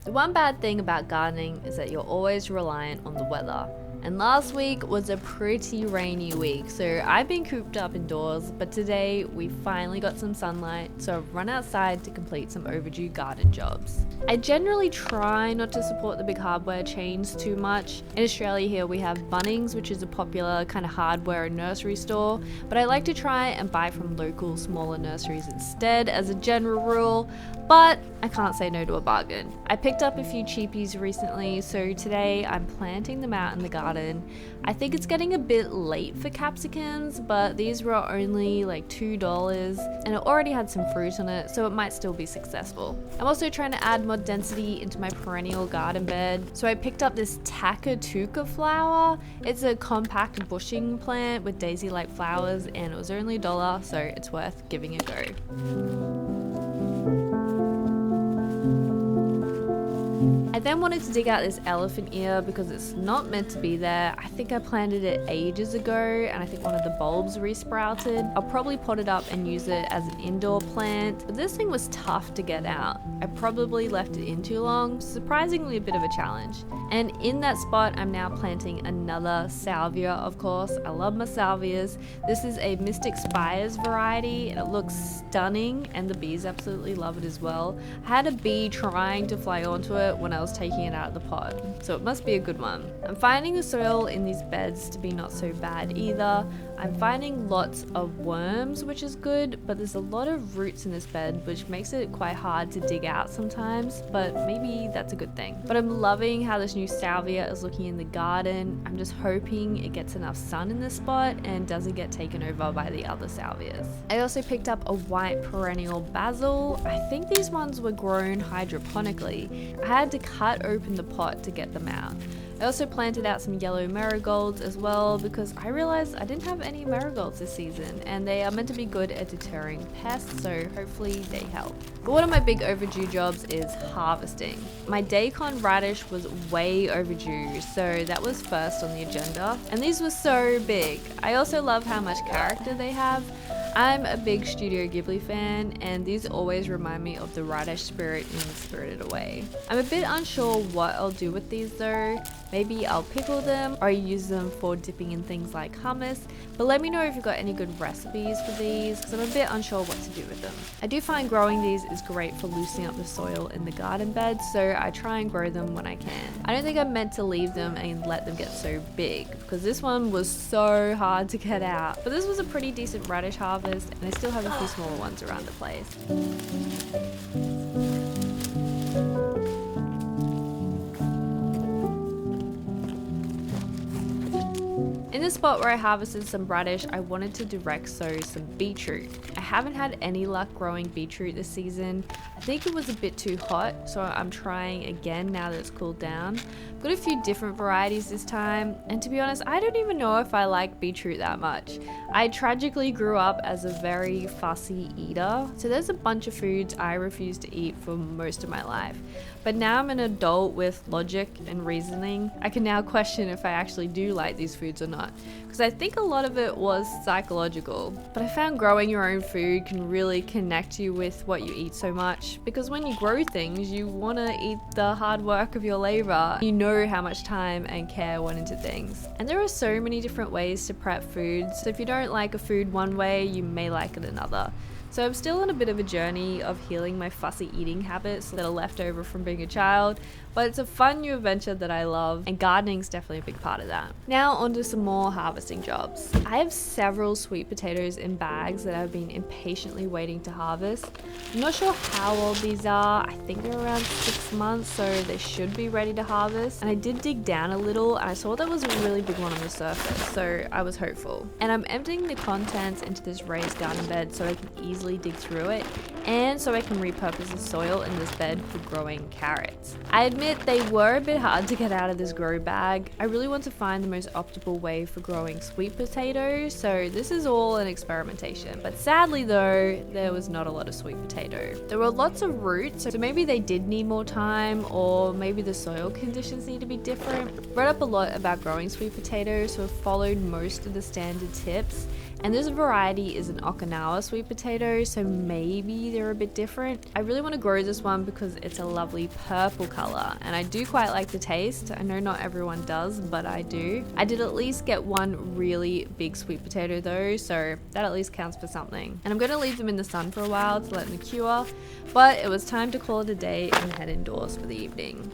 The one bad thing about gardening is that you're always reliant on the weather. And last week was a pretty rainy week, so I've been cooped up indoors, but today we finally got some sunlight, so I've run outside to complete some overdue garden jobs. I generally try not to support the big hardware chains too much. In Australia here we have Bunnings, which is a popular kind of hardware and nursery store, but I like to try and buy from local smaller nurseries instead as a general rule, but I can't say no to a bargain. I picked up a few cheapies recently, so today I'm planting them out in the garden. I think it's getting a bit late for capsicums, but these were only like $2 and it already had some fruit on it, so it might still be successful. I'm also trying to add more density into my perennial garden bed, so I picked up this Takatuka flower. It's a compact bushing plant with daisy-like flowers and it was only $1, so it's worth giving a go. I then wanted to dig out this elephant ear because it's not meant to be there. I think I planted it ages ago and I think one of the bulbs resprouted. I'll probably pot it up and use it as an indoor plant, but this thing was tough to get out. I probably left it in too long, surprisingly a bit of a challenge. And in that spot, I'm now planting another salvia, of course. I love my salvias. This is a Mystic Spires variety and it looks stunning and the bees absolutely love it as well. I had a bee trying to fly onto it when I was taking it out of the pot, so it must be a good one. I'm finding the soil in these beds to be not so bad either. I'm finding lots of worms, which is good, but there's a lot of roots in this bed, which makes it quite hard to dig out sometimes, but maybe that's a good thing. But I'm loving how this new salvia is looking in the garden. I'm just hoping it gets enough sun in this spot and doesn't get taken over by the other salvias. I also picked up a white perennial basil. I think these ones were grown hydroponically. I had to cut open the pot to get them out. I also planted out some yellow marigolds as well because I realized I didn't have any marigolds this season and they are meant to be good at deterring pests, so hopefully they help. But one of my big overdue jobs is harvesting. My daikon radish was way overdue, so that was first on the agenda, and these were so big. I also love how much character they have. I'm a big Studio Ghibli fan and these always remind me of the radish spirit in Spirited Away. I'm a bit unsure what I'll do with these though. Maybe I'll pickle them or use them for dipping in things like hummus, but let me know if you've got any good recipes for these because I'm a bit unsure what to do with them. I do find growing these is great for loosening up the soil in the garden bed, so I try and grow them when I can. I don't think I'm meant to leave them and let them get so big because this one was so hard to get out, but this was a pretty decent radish harvest and I still have a few smaller ones around the place. In the spot where I harvested some radish, I wanted to direct sow some beetroot. I haven't had any luck growing beetroot this season. I think it was a bit too hot, so I'm trying again now that it's cooled down. I've got a few different varieties this time, and to be honest, I don't even know if I like beetroot that much. I tragically grew up as a very fussy eater, so there's a bunch of foods I refuse to eat for most of my life. But now I'm an adult with logic and reasoning. I can now question if I actually do like these foods or not, because I think a lot of it was psychological. But I found growing your own food can really connect you with what you eat so much, because when you grow things, you want to eat the hard work of your labor. You know how much time and care went into things. And there are so many different ways to prep foods, so if you don't like a food one way, you may like it another. So I'm still on a bit of a journey of healing my fussy eating habits that are left over from being a child, but it's a fun new adventure that I love, and gardening's definitely a big part of that. Now onto some more harvesting jobs. I have several sweet potatoes in bags that I've been impatiently waiting to harvest. I'm not sure how old these are. I think they're around 6 months, so they should be ready to harvest. And I did dig down a little and I saw there was a really big one on the surface, so I was hopeful. And I'm emptying the contents into this raised garden bed so I can easily dig through it, and so I can repurpose the soil in this bed for growing carrots. I admit they were a bit hard to get out of this grow bag. I really want to find the most optimal way for growing sweet potatoes, so this is all an experimentation. But sadly though, there was not a lot of sweet potato. There were lots of roots, so maybe they did need more time, or maybe the soil conditions need to be different. Read up a lot about growing sweet potatoes, so I've followed most of the standard tips. And this variety is an Okinawa sweet potato, so maybe they're a bit different. I really want to grow this one because it's a lovely purple color, and I do quite like the taste. I know not everyone does, but I do. I did at least get one really big sweet potato though, so that at least counts for something. And I'm going to leave them in the sun for a while to let them cure, but it was time to call it a day and head indoors for the evening.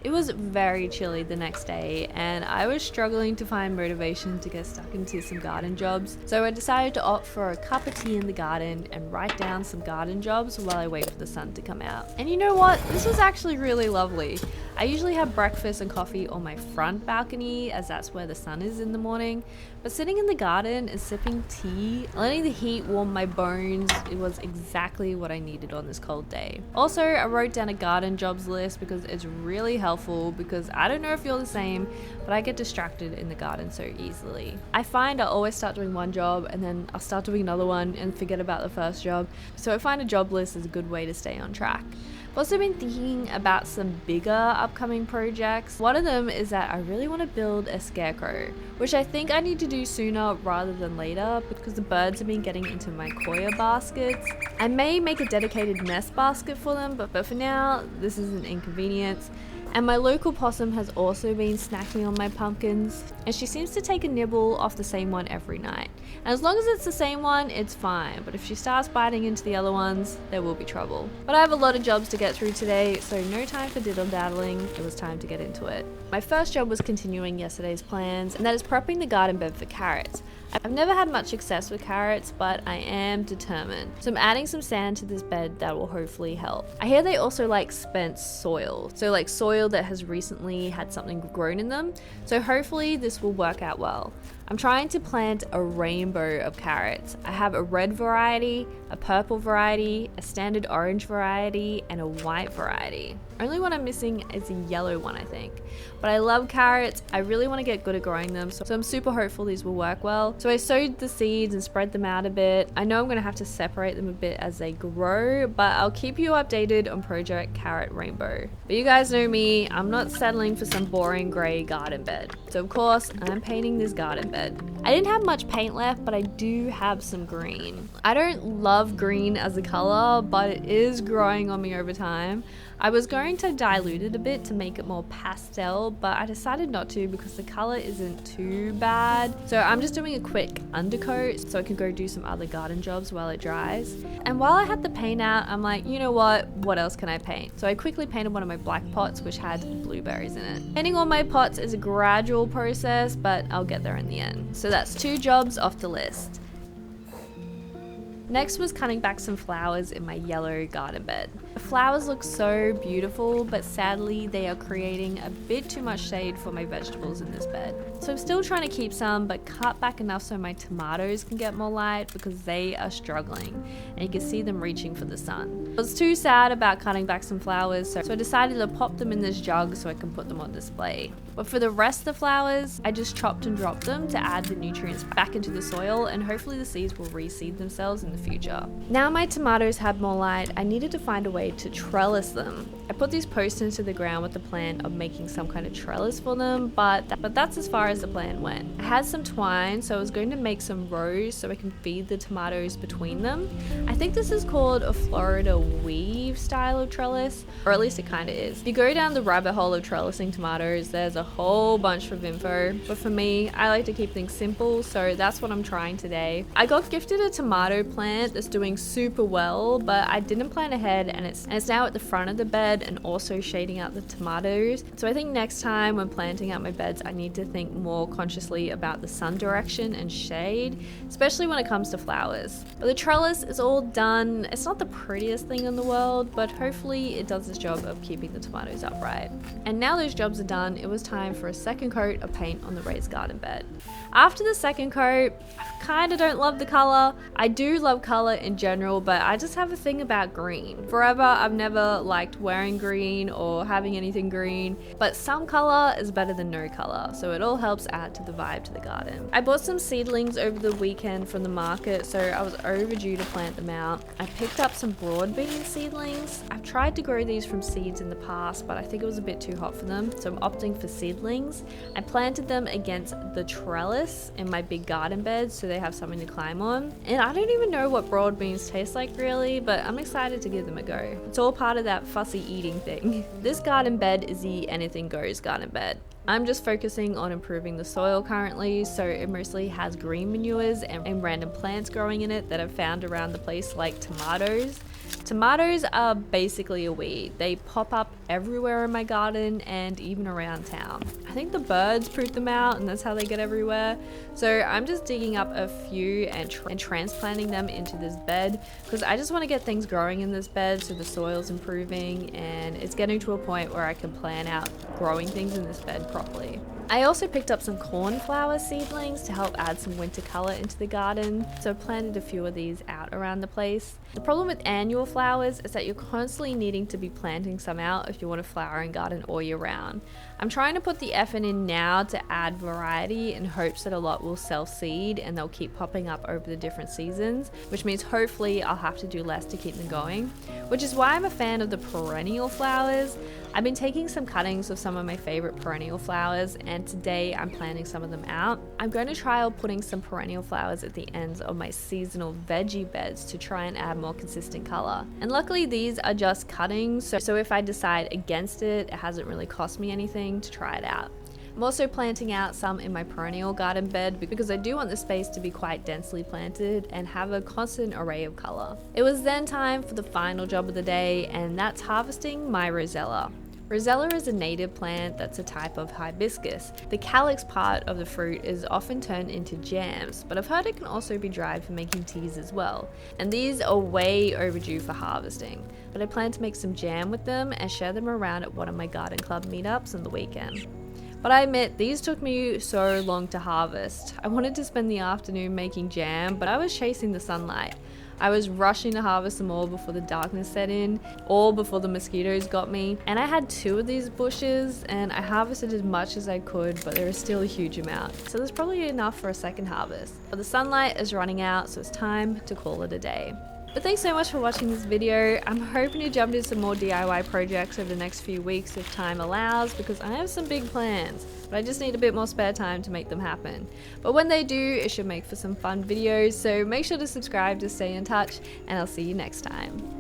It was very chilly the next day, and I was struggling to find motivation to get stuck into some garden jobs, so I decided to opt for a cup of tea in the garden and write down some garden jobs while I wait for the sun to come out. And you know what? This was actually really lovely. I usually have breakfast and coffee on my front balcony, as that's where the sun is in the morning, but sitting in the garden and sipping tea, letting the heat warm my bones, it was exactly what I needed on this cold day. Also, I wrote down a garden jobs list because it's really helpful, because I don't know if you're the same, but I get distracted in the garden so easily. I find I always start doing one job and then I'll start doing another one and forget about the first job, so I find a job list is a good way to stay on track. I've also been thinking about some bigger upcoming projects. One of them is that I really want to build a scarecrow, which I think I need to do sooner rather than later because the birds have been getting into my coir baskets. I may make a dedicated nest basket for them, but for now, this is an inconvenience. And my local possum has also been snacking on my pumpkins, and she seems to take a nibble off the same one every night. And as long as it's the same one, it's fine, but if she starts biting into the other ones, there will be trouble. But I have a lot of jobs to get through today, so no time for diddle-daddling, it was time to get into it. My first job was continuing yesterday's plans, and that is prepping the garden bed for carrots. I've never had much success with carrots, but I am determined. So I'm adding some sand to this bed that will hopefully help. I hear they also like spent soil, so like soil that has recently had something grown in them. So hopefully this will work out well. I'm trying to plant a rainbow of carrots. I have a red variety, a purple variety, a standard orange variety, and a white variety. Only one I'm missing is a yellow one, I think. But I love carrots. I really want to get good at growing them, so I'm super hopeful these will work well. So I sowed the seeds and spread them out a bit. I know I'm going to have to separate them a bit as they grow, but I'll keep you updated on Project Carrot Rainbow. But you guys know me, I'm not settling for some boring grey garden bed. So of course, I'm painting this garden bed. I didn't have much paint left, but I do have some green. I don't love green as a color, but it is growing on me over time. I was going to dilute it a bit to make it more pastel, but I decided not to because the color isn't too bad. So I'm just doing a quick undercoat so I can go do some other garden jobs while it dries. And while I had the paint out, I'm like, you know what else can I paint? So I quickly painted one of my black pots which had blueberries in it. Painting all my pots is a gradual process, but I'll get there in the end. So that's 2 jobs off the list. Next was cutting back some flowers in my yellow garden bed. The flowers look so beautiful, but sadly they are creating a bit too much shade for my vegetables in this bed. So I'm still trying to keep some, but cut back enough so my tomatoes can get more light because they are struggling, and you can see them reaching for the sun. I was too sad about cutting back some flowers, so I decided to pop them in this jug so I can put them on display. But for the rest of the flowers, I just chopped and dropped them to add the nutrients back into the soil, and hopefully the seeds will reseed themselves in the future. Now my tomatoes had more light, I needed to find a way to trellis them. I put these posts into the ground with the plan of making some kind of trellis for them, but that's as far as the plan went. I had some twine, so I was going to make some rows so I can feed the tomatoes between them. I think this is called a Florida weave style of trellis, or at least it kind of is. If you go down the rabbit hole of trellising tomatoes, there's a whole bunch of info, but for me, I like to keep things simple, so that's what I'm trying today. I got gifted a tomato plant that's doing super well, but I didn't plan ahead, and it's now at the front of the bed and also shading out the tomatoes. So I think next time when planting out my beds, I need to think more consciously about the sun direction and shade, especially when it comes to flowers. But the trellis is all done. It's not the prettiest thing in the world, but hopefully it does its job of keeping the tomatoes upright. And now those jobs are done, it was time for a second coat of paint on the raised garden bed. After the second coat, I kind of don't love the color. I do love color in general, but I just have a thing about green. Forever, I've never liked wearing green or having anything green, but some color is better than no color, so it all helps add to the vibe to the garden. I bought some seedlings over the weekend from the market, so I was overdue to plant them out. I picked up some broad bean seedlings seedlings. I've tried to grow these from seeds in the past, but I think it was a bit too hot for them, so I'm opting for seedlings. I planted them against the trellis in my big garden bed so they have something to climb on. And I don't even know what broad beans taste like really, but I'm excited to give them a go. It's all part of that fussy eating thing. This garden bed is the anything goes garden bed. I'm just focusing on improving the soil currently, so it mostly has green manures and random plants growing in it that I've found around the place, like tomatoes. Tomatoes are basically a weed. They pop up everywhere in my garden and even around town. I think the birds poop them out and that's how they get everywhere. So I'm just digging up a few and transplanting them into this bed because I just want to get things growing in this bed so the soil's improving and it's getting to a point where I can plan out growing things in this bed properly. I also picked up some cornflower seedlings to help add some winter color into the garden, so I planted a few of these out around the place. The problem with annual flowers is that you're constantly needing to be planting some out if you want a flowering garden all year round. I'm trying to put the effort in now to add variety in hopes that a lot will self-seed and they'll keep popping up over the different seasons, which means hopefully I'll have to do less to keep them going, which is why I'm a fan of the perennial flowers. I've been taking some cuttings of some of my favorite perennial flowers and today I'm planting some of them out. I'm going to trial putting some perennial flowers at the ends of my seasonal veggie beds to try and add more consistent color. And luckily these are just cuttings, so if I decide against it, it hasn't really cost me anything to try it out. I'm also planting out some in my perennial garden bed because I do want the space to be quite densely planted and have a constant array of color. It was then time for the final job of the day, and that's harvesting my Rosella. Rosella is a native plant that's a type of hibiscus. The calyx part of the fruit is often turned into jams, but I've heard it can also be dried for making teas as well. And these are way overdue for harvesting, but I plan to make some jam with them and share them around at one of my garden club meetups on the weekend. But I admit, these took me so long to harvest. I wanted to spend the afternoon making jam, but I was chasing the sunlight. I was rushing to harvest them all before the darkness set in, all before the mosquitoes got me. And I had 2 of these bushes and I harvested as much as I could, but there is still a huge amount. So there's probably enough for a second harvest. But the sunlight is running out, so it's time to call it a day. But thanks so much for watching this video. I'm hoping to jump into some more DIY projects over the next few weeks if time allows, because I have some big plans, but I just need a bit more spare time to make them happen. But when they do, it should make for some fun videos, so make sure to subscribe to stay in touch, and I'll see you next time.